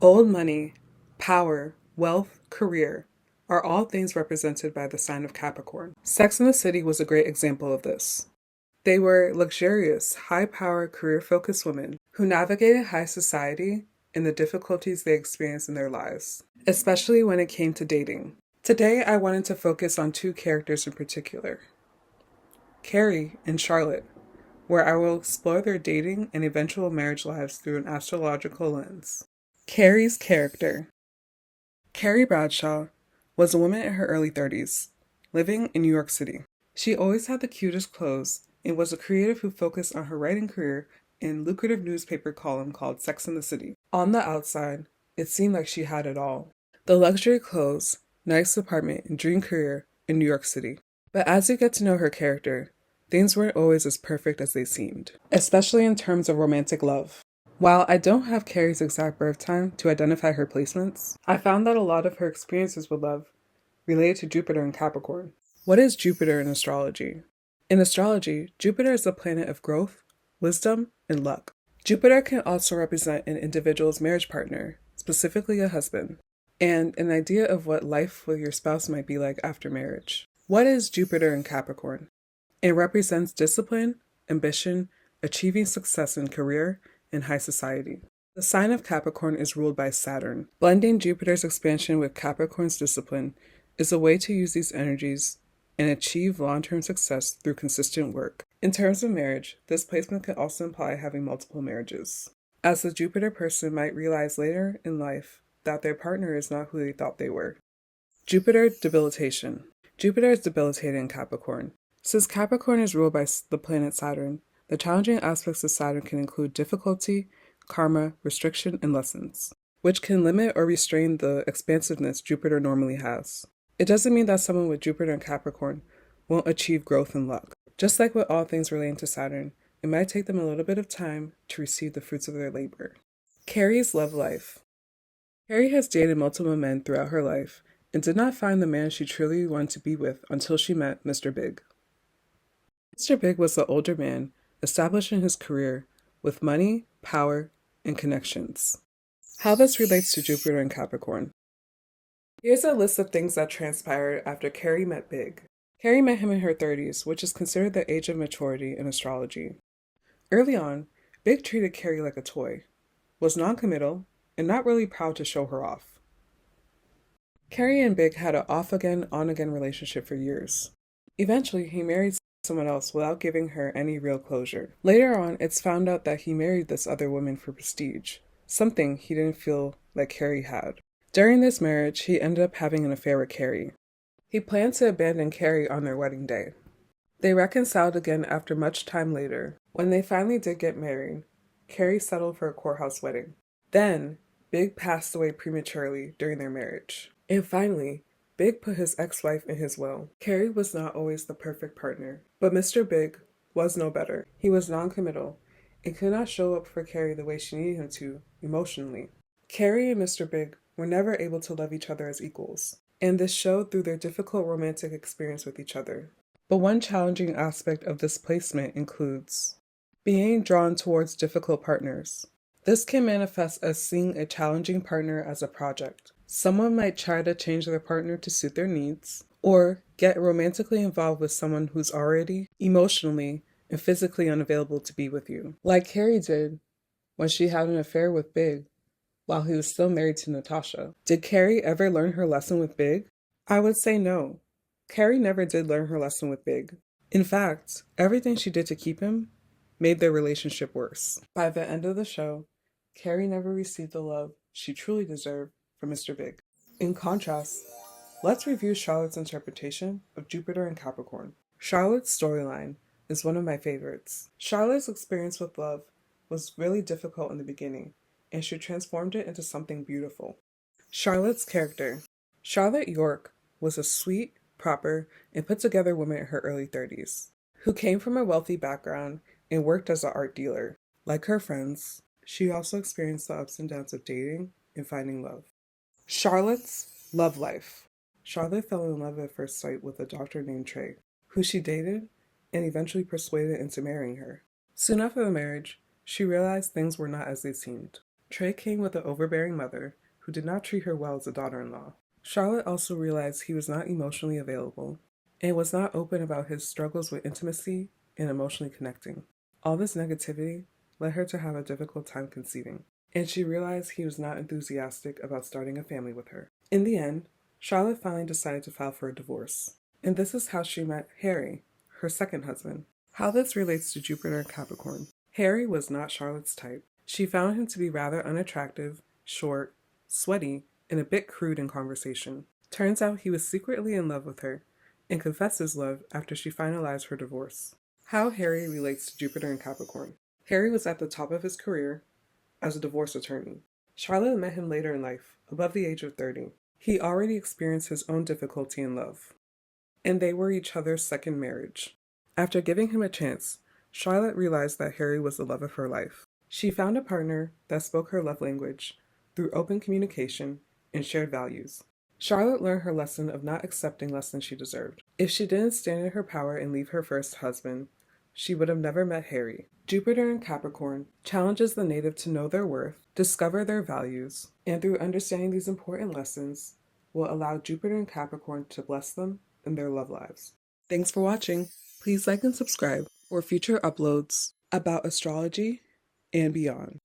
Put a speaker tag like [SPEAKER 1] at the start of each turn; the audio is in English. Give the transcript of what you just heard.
[SPEAKER 1] Old money, power, wealth, career are all things represented by the sign of Capricorn. Sex and the City was a great example of this. They were luxurious, high-power, career-focused women who navigated high society and the difficulties they experienced in their lives, especially when it came to dating. Today, I wanted to focus on two characters in particular, Carrie and Charlotte, where I will explore their dating and eventual marriage lives through an astrological lens. Carrie's character. Carrie Bradshaw was a woman in her early 30s, living in New York City. She always had the cutest clothes and was a creative who focused on her writing career in a lucrative newspaper column called Sex and the City. On the outside, it seemed like she had it all. The luxury clothes, nice apartment, and dream career in New York City. But as you get to know her character, things weren't always as perfect as they seemed, especially in terms of romantic love. While I don't have Carrie's exact birth time to identify her placements, I found that a lot of her experiences with love related to Jupiter and Capricorn. What is Jupiter in astrology? In astrology, Jupiter is the planet of growth, wisdom, and luck. Jupiter can also represent an individual's marriage partner, specifically a husband, and an idea of what life with your spouse might be like after marriage. What is Jupiter in Capricorn? It represents discipline, ambition, achieving success in career, and high society. The sign of Capricorn is ruled by Saturn. Blending Jupiter's expansion with Capricorn's discipline is a way to use these energies and achieve long-term success through consistent work. In terms of marriage, this placement can also imply having multiple marriages, as the Jupiter person might realize later in life that their partner is not who they thought they were. Jupiter debilitation. Jupiter is debilitated in Capricorn. Since Capricorn is ruled by the planet Saturn, the challenging aspects of Saturn can include difficulty, karma, restriction, and lessons, which can limit or restrain the expansiveness Jupiter normally has. It doesn't mean that someone with Jupiter and Capricorn won't achieve growth and luck. Just like with all things relating to Saturn, it might take them a little bit of time to receive the fruits of their labor. Carrie's love life. Carrie has dated multiple men throughout her life and did not find the man she truly wanted to be with until she met Mr. Big. Mr. Big was the older man, established in his career, with money, power, and connections. How this relates to Jupiter and Capricorn. Here's a list of things that transpired after Carrie met Big. Carrie met him in her 30s, which is considered the age of maturity in astrology. Early on, Big treated Carrie like a toy, was non-committal, and not really proud to show her off. Carrie and Big had an off-again, on-again relationship for years. Eventually, he married someone else without giving her any real closure. Later on, it's found out that he married this other woman for prestige, something he didn't feel like Carrie had. During this marriage, he ended up having an affair with Carrie. He planned to abandon Carrie on their wedding day. They reconciled again after much time later. When they finally did get married, Carrie settled for a courthouse wedding. Then, Big passed away prematurely during their marriage. And finally, Big put his ex-wife in his will. Carrie was not always the perfect partner, but Mr. Big was no better. He was non-committal and could not show up for Carrie the way she needed him to, emotionally. Carrie and Mr. Big were never able to love each other as equals, and this showed through their difficult romantic experience with each other. But one challenging aspect of this placement includes being drawn towards difficult partners. This can manifest as seeing a challenging partner as a project. Someone might try to change their partner to suit their needs, or get romantically involved with someone who's already emotionally and physically unavailable to be with you. Like Carrie did when she had an affair with Big while he was still married to Natasha. Did Carrie ever learn her lesson with Big? I would say no. Carrie never did learn her lesson with Big. In fact, everything she did to keep him made their relationship worse. By the end of the show, Carrie never received the love she truly deserved from Mr. Big. In contrast, let's review Charlotte's interpretation of Jupiter and Capricorn. Charlotte's storyline is one of my favorites. Charlotte's experience with love was really difficult in the beginning, and she transformed it into something beautiful. Charlotte's character. Charlotte York was a sweet, proper, and put-together woman in her early 30s, who came from a wealthy background and worked as an art dealer. Like her friends, she also experienced the ups and downs of dating and finding love. Charlotte's love life. Charlotte fell in love at first sight with a doctor named Trey, who she dated and eventually persuaded into marrying her. Soon after the marriage, she realized things were not as they seemed. Trey came with an overbearing mother who did not treat her well as a daughter-in-law. Charlotte also realized he was not emotionally available and was not open about his struggles with intimacy and emotionally connecting. All this negativity led her to have a difficult time conceiving, and she realized he was not enthusiastic about starting a family with her. In the end, Charlotte finally decided to file for a divorce, and this is how she met Harry, her second husband. How this relates to Jupiter and Capricorn. Harry was not Charlotte's type. She found him to be rather unattractive, short, sweaty, and a bit crude in conversation. Turns out he was secretly in love with her and confessed his love after she finalized her divorce. How Harry relates to Jupiter and Capricorn. Harry was at the top of his career as a divorce attorney. Charlotte met him later in life, above the age of 30. He already experienced his own difficulty in love, and they were each other's second marriage. After giving him a chance, Charlotte realized that Harry was the love of her life. She found a partner that spoke her love language through open communication and shared values. Charlotte learned her lesson of not accepting less than she deserved. If she didn't stand in her power and leave her first husband, she would have never met Harry. Jupiter in Capricorn challenges the native to know their worth, discover their values, and through understanding these important lessons, will allow Jupiter in Capricorn to bless them in their love lives. Thanks for watching. Please like and subscribe for future uploads about astrology and beyond.